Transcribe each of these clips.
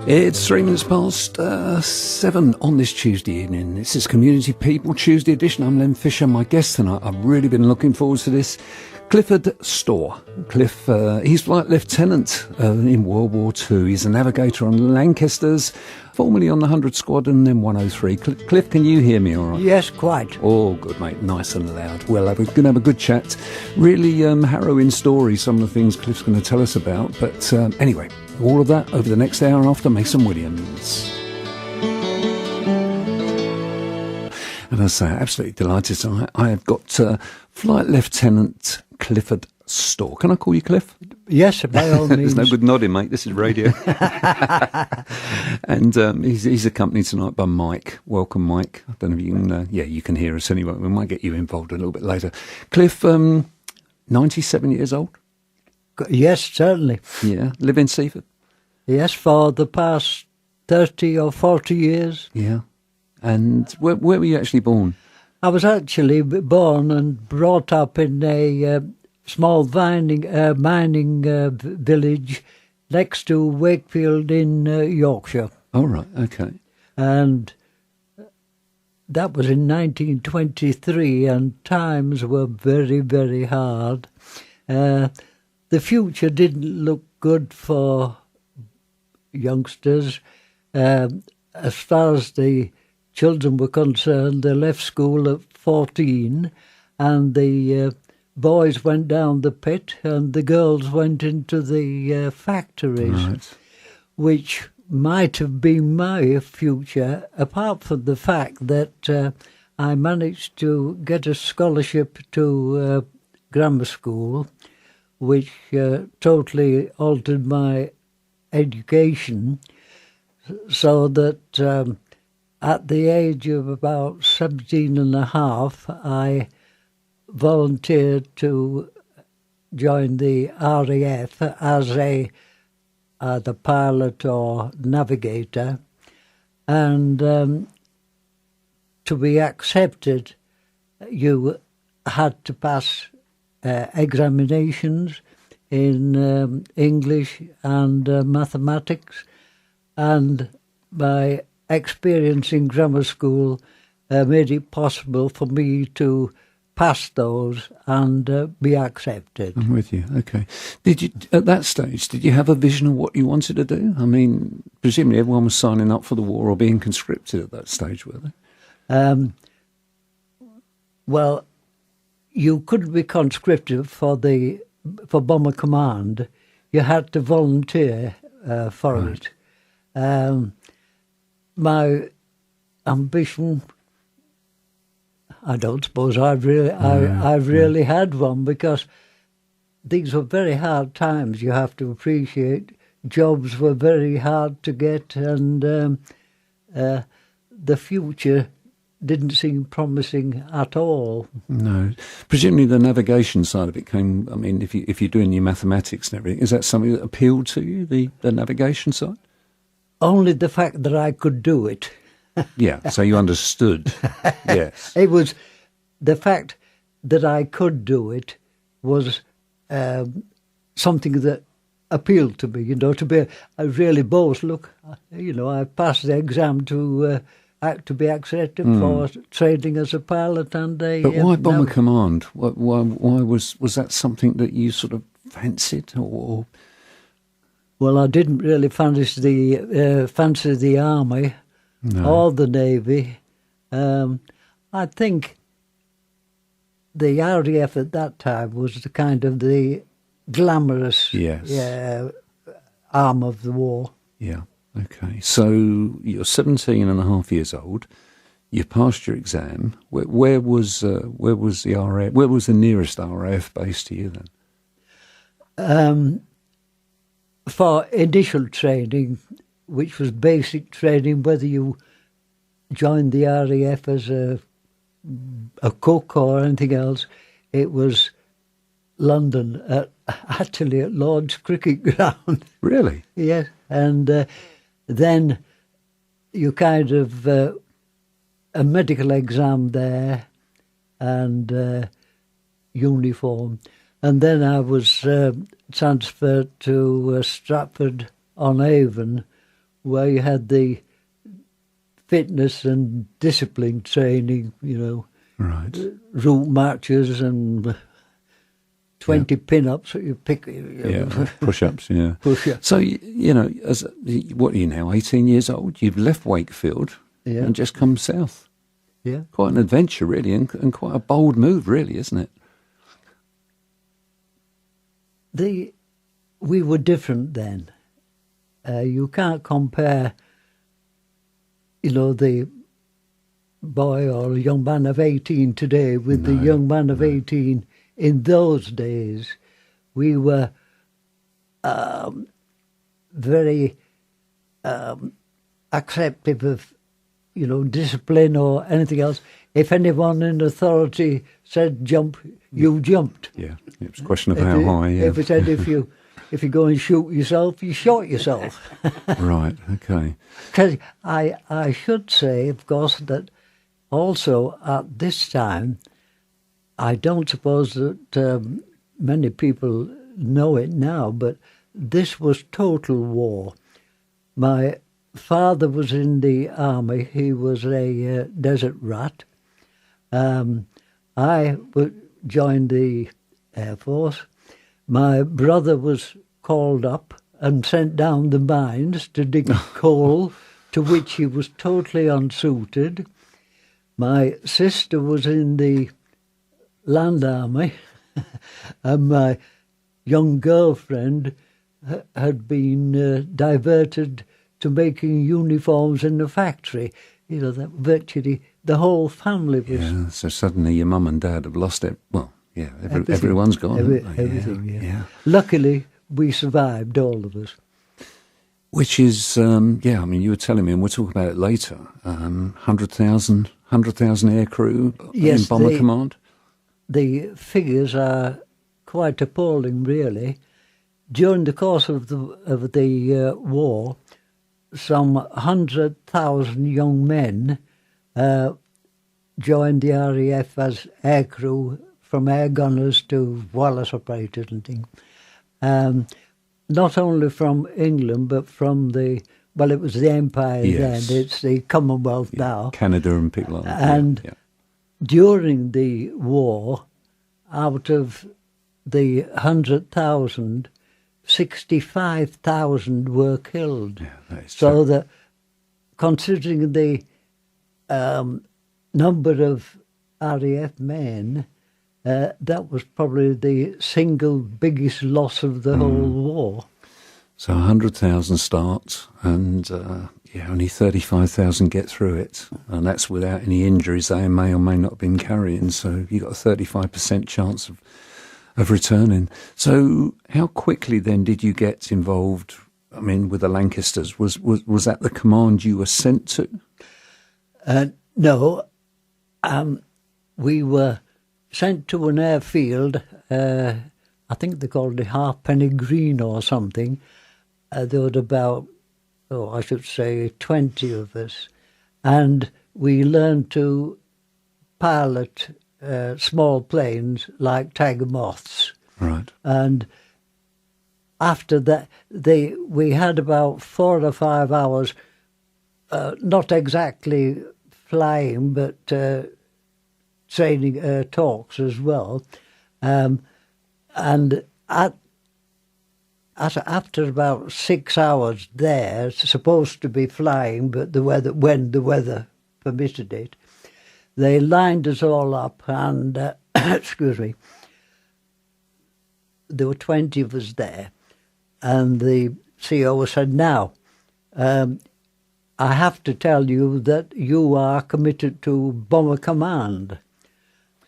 It's 3 minutes past 7 on this Tuesday evening. This is Community People Tuesday edition. I'm Len Fisher. My guest tonight, I've really been looking forward to this, Clifford Storr. Cliff, he's flight lieutenant in World War II. He's a navigator on Lancasters, formerly on the 100 Squadron, then 103. Cliff, can you hear me all right? Yes, quite. Oh, good, mate. Nice and loud. Well, we're going to have a good chat. Really harrowing story, some of the things Cliff's going to tell us about. But anyway, all of that over the next hour after Mason Williams. And I say, absolutely delighted. So I have got Flight Lieutenant Clifford Storr. Can I call you Cliff? Yes, by all means. There's no good nodding, mate. This is radio. And he's accompanied tonight by Mike. Welcome, Mike. I don't know if you can... you can hear us anyway. We might get you involved a little bit later. Cliff, 97 years old? Yes, certainly. Yeah. Live in Seahaven? Yes, for the past 30 or 40 years. Yeah. And where were you actually born? I was actually born and brought up in a small mining village next to Wakefield in Yorkshire. Oh, right, okay. And that was in 1923, and times were very, very hard. The future didn't look good for youngsters. As far as the children were concerned, they left school at 14, and the boys went down the pit and the girls went into the factories, Right. which might have been my future, apart from the fact that I managed to get a scholarship to grammar school, which totally altered my education, so that at the age of about 17 and a half, I volunteered to join the RAF as either pilot or navigator, and to be accepted, you had to pass examinations in English and mathematics, and my experience in grammar school made it possible for me to pass those and be accepted. I'm with you. Okay. Did you, at that stage, did you have a vision of what you wanted to do? I mean, presumably everyone was signing up for the war or being conscripted at that stage, were they? Well, you couldn't be conscripted for Bomber Command. You had to volunteer for Right. it. My ambition, I don't suppose I really had one, because these were very hard times, you have to appreciate. Jobs were very hard to get, and the future didn't seem promising at all. No. Presumably the navigation side of it came, I mean, if you're doing your mathematics and everything, is that something that appealed to you, the navigation side? Only the fact that I could do it. Yeah, so you understood. Yes. It was the fact that I could do it was something that appealed to me, to be a really boast. Look, I passed the exam to be accepted for training as a pilot and a... But why Bomber Command? Why was that something that you sort of fancied, or... Well, I didn't really fancy the Army or the Navy. I think the RAF at that time was the kind of the glamorous arm of the war. Yeah, okay. So you're 17 and a half years old. You passed your exam. Where was the RAF? Where was the nearest RAF base to you then? For initial training, which was basic training, whether you joined the RAF as a cook or anything else, it was London, actually at Lord's Cricket Ground. Really? Yes, and then you kind of a medical exam there and uniform. And then I was transferred to Stratford-on-Avon, where you had the fitness and discipline training, Right. route marches and 20 pin-ups that you pick. Push-ups, yeah. Push-ups. So, what are you now, 18 years old? You've left Wakefield and just come south. Yeah. Quite an adventure, really, and quite a bold move, really, isn't it? We were different then. You can't compare, the boy or young man of 18 today with the young man of 18 in those days. We were very acceptive of, discipline or anything else. If anyone in authority said jump, you jumped. Yeah, it was a question of how high, yeah. If it said if you go and shoot yourself, you shot yourself. Right, okay. Because I should say, of course, that also at this time, I don't suppose that many people know it now, but this was total war. My father was in the army. He was a desert rat. I joined the Air Force. My brother was called up and sent down the mines to dig coal, to which he was totally unsuited. My sister was in the Land Army, and my young girlfriend had been diverted to making uniforms in the factory. That virtually the whole family was... Yeah, so suddenly your mum and dad have lost it. Well, yeah, everyone's gone. Everything, yeah. Luckily, we survived, all of us. Which is, you were telling me, and we'll talk about it later, 100,000 air crew in Bomber Command? The figures are quite appalling, really. During the course of the war, some 100,000 young men joined the RAF as aircrew, from air gunners to wireless operators and things. Not only from England, but from it was the Empire then, it's the Commonwealth now. Canada and people like that. And during the war, out of the 100,000, 65,000 were killed. Yeah, that is so that, considering the number of RAF men, that was probably the single biggest loss of the whole war. So 100,000 start, and only 35,000 get through it, and that's without any injuries they may or may not have been carrying. So you got a 35% chance of returning. So how quickly then did you get involved? I mean, with the Lancasters, was that the command you were sent to? No, we were sent to an airfield. I think they called it Halfpenny Green or something. There were about, I should say, 20 of us, and we learned to pilot small planes like Tiger Moths. Right. And after that, we had about 4 or 5 hours, not exactly flying, but training talks as well. And after about 6 hours there, it's supposed to be flying, but when the weather permitted it, they lined us all up and, excuse me, there were 20 of us there. And the CO said, now, I have to tell you that you are committed to Bomber Command.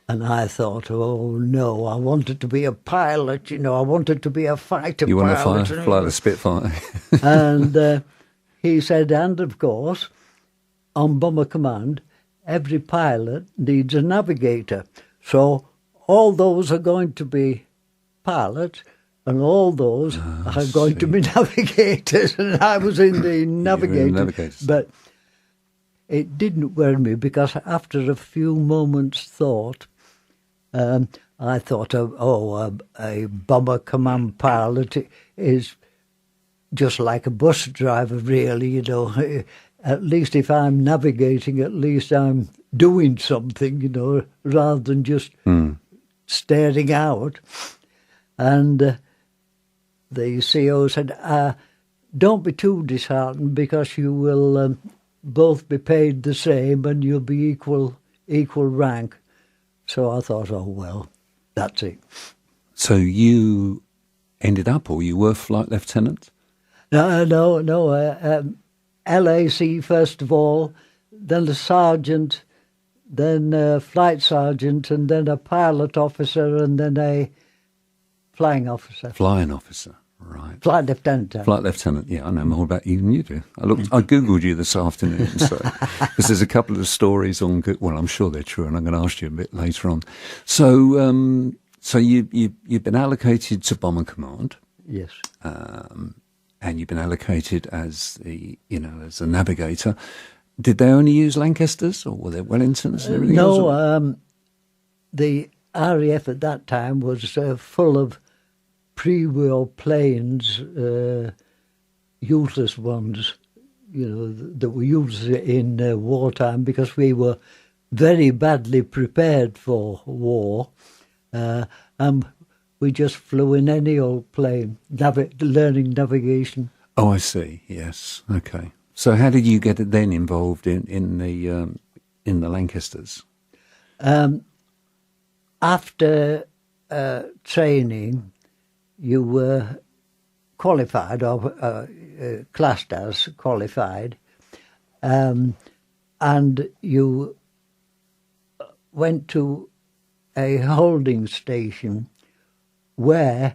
And I thought, oh no, I wanted to be a pilot, I wanted to be a fighter pilot. You want to fly the Spitfire. And he said, and of course, on Bomber Command, every pilot needs a navigator. So all those are going to be pilots, and all those are going to be navigators. And I was in the navigators. But it didn't worry me, because after a few moments' thought, I thought, a Bomber Command pilot is just like a bus driver, really, you know. At least if I'm navigating, at least I'm doing something, you know, rather than just staring out. And the CEO said, don't be too disheartened, because you will both be paid the same and you'll be equal rank. So I thought, oh, well, that's it. So you ended up, or you were flight lieutenant? No. LAC first of all, then a sergeant, then a flight sergeant, and then a pilot officer, and then a flying officer. Flying officer, right. Flight lieutenant. Flight lieutenant, yeah, I know more about you than you do. I Googled you this afternoon, so, because there's a couple of stories on, well, I'm sure they're true, and I'm going to ask you a bit later on. So, you've been allocated to Bomber Command. Yes. And you've been allocated as as a navigator. Did they only use Lancasters, or were there Wellingtons and everything else? No, the RAF at that time was full of pre-war planes, useless ones, you know, that were used in wartime, because we were very badly prepared for war, and we just flew in any old plane, learning navigation. Oh, I see. Yes. Okay. So, how did you get then involved in the Lancasters? After training, you were qualified, or classed as qualified, and you went to a holding station where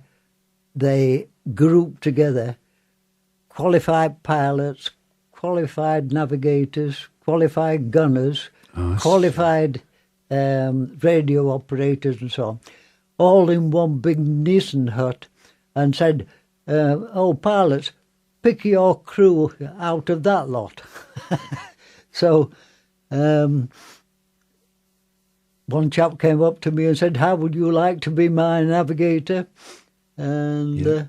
they grouped together qualified pilots, qualified navigators, qualified gunners, qualified radio operators and so on, all in one big Nissen hut, and said, pilots, pick your crew out of that lot. So one chap came up to me and said, how would you like to be my navigator? And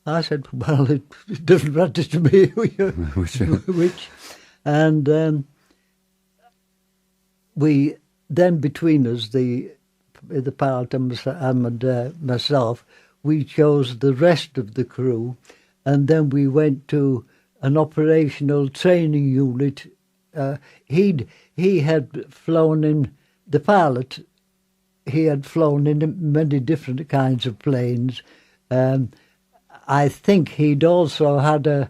I said, well, it doesn't matter to me which. And we then, between us, the pilot and myself, we chose the rest of the crew, and then we went to an operational training unit. He had flown in. The pilot, he had flown in many different kinds of planes. I think he'd also had a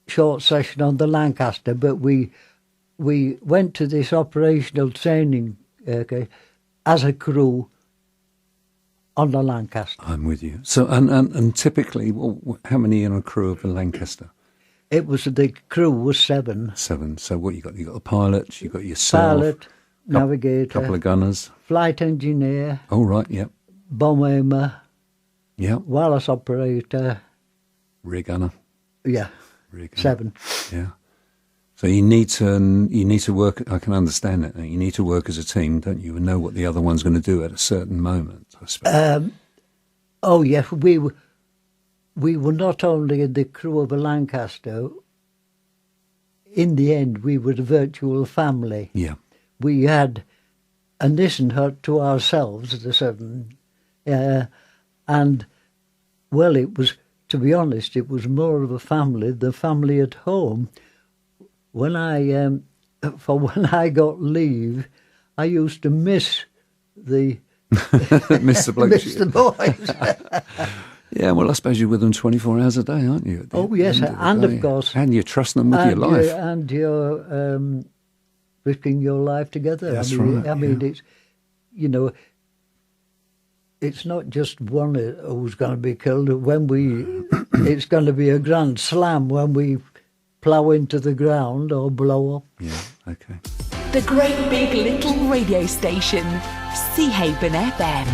short session on the Lancaster, but we went to this operational training as a crew on the Lancaster. I'm with you. So, and typically, how many in a crew of a Lancaster? The crew was 7. 7. So what you got? You got the pilot, you got yourself. Pilot, navigator, couple of gunners, flight engineer. Oh right, yep. Bomb aimer. Yep. Wireless operator. Rear gunner. Yeah. Rear gunner. 7. Yeah. So you need to work. I can understand that. You need to work as a team, don't you, and know what the other one's going to do at a certain moment, I suppose. Oh yeah, we were not only in the crew of a Lancaster. In the end, we were a virtual family. Yeah. We had a Nissen hut to ourselves, the 7. And, well, it was, to be honest, it was more of a family, the family at home. When I got leave, I used to miss the miss the boys. Yeah, well, I suppose you're with them 24 hours a day, aren't you? Oh yes, and of course, and you're trusting them with your life, and you're risking your life together. That's right. I mean, it's it's not just one who's going to be killed. It's going to be a grand slam when we plough into the ground or blow up. Yeah. Okay. The great big little radio station, Seahaven FM.